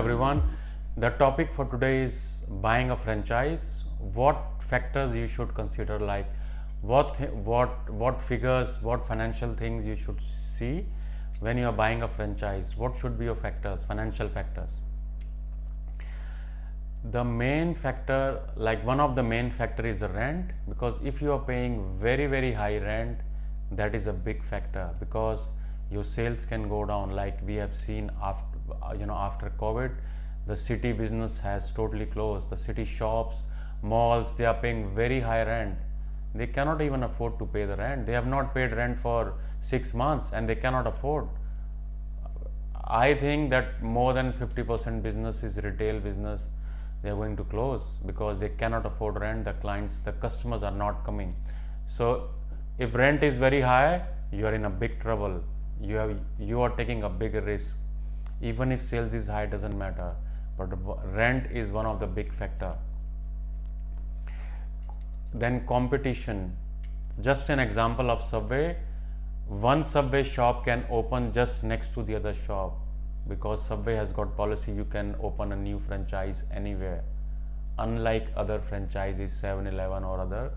everyone. The topic for today is buying a franchise. What factors you should consider, like what figures, what financial things you should see when you are buying a franchise. What should be your factors, financial factors? The main factor, like one of the main factor is the rent, because if you are paying very high rent, that is a big factor, because your sales can go down. Like we have seen after COVID, the city business has totally closed. The city shops, malls, they are paying very high rent. They cannot even afford to pay the rent. They have not paid rent for 6 months and they cannot afford. I think that more than 50% business is retail business. They are going to close because they cannot afford rent. The customers are not coming. So if rent is very high, you are in a big trouble. You are taking a big risk. Even if sales is high, doesn't matter, but rent is one of the big factor. Then competition. Just an example of Subway. One Subway shop can open just next to the other shop, because Subway has got policy you can open a new franchise anywhere, unlike other franchises, 7-Eleven or other.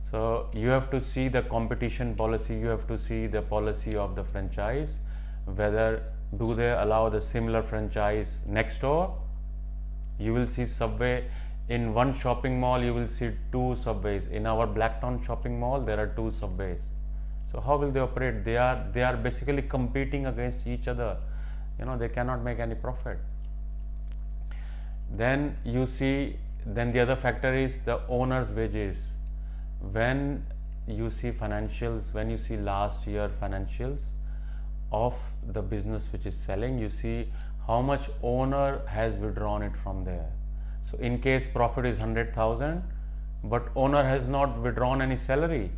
So you have to see the competition policy, you have to see the policy of the franchise, whether do they allow the similar franchise next door. You will see Subway in one shopping mall, you will see 2 Subways. In our Blacktown shopping mall, there are 2 Subways. So how will they operate? They are basically competing against each other. They cannot make any profit. Then you see, then the other factor is the owner's wages. When you see financials, when you see last year financials of the business which is selling, you see how much owner has withdrawn it from there. So in case profit is 100,000, but owner has not withdrawn any salary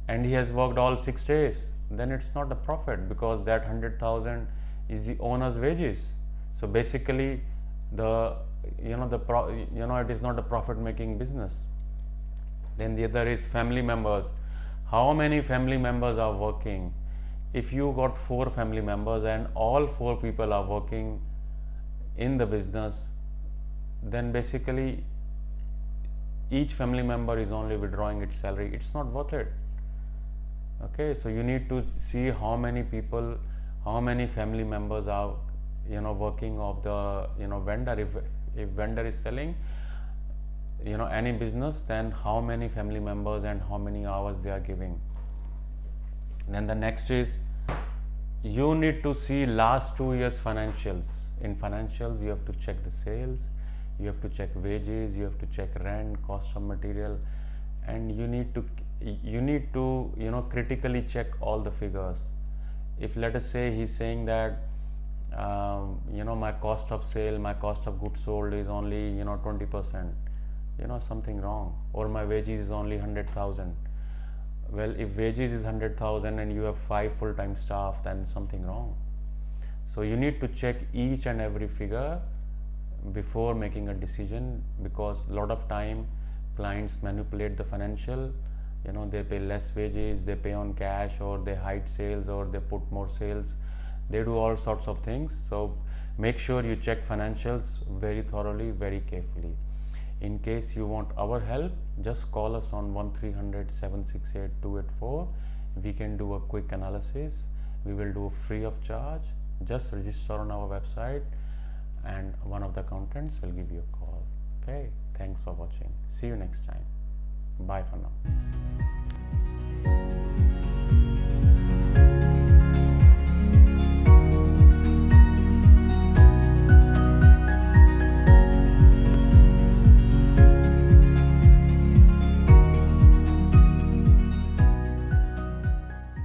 and he has worked all 6 days, then it's not a profit, because that 100,000 is the owner's wages. So basically it is not a profit making business. Then the other is family members. How many family members are working? If you got 4 family members and all 4 people are working in the business, then basically each family member is only withdrawing its salary. It's not worth it. Okay, so you need to see how many people, how many family members are working of the vendor. If vendor is selling any business, then how many family members and how many hours they are giving. Then the next is, you need to see last 2 years financials. In financials, you have to check the sales, you have to check wages, you have to check rent, cost of material, and you need to critically check all the figures. If let us say he's saying that my cost of sale, my cost of goods sold is only 20%, something wrong. Or my wages is only 100,000. Well, if wages is 100,000 and you have 5 full-time staff, then something wrong. So you need to check each and every figure before making a decision, because a lot of time clients manipulate the financial. They pay less wages, they pay on cash, or they hide sales, or they put more sales. They do all sorts of things. So make sure you check financials very thoroughly, very carefully. In case you want our help, just call us on 1300-768-284. We can do a quick analysis. We will do free of charge. Just register on our website and one of the accountants will give you a call. Okay, thanks for watching. See you next time. Bye for now.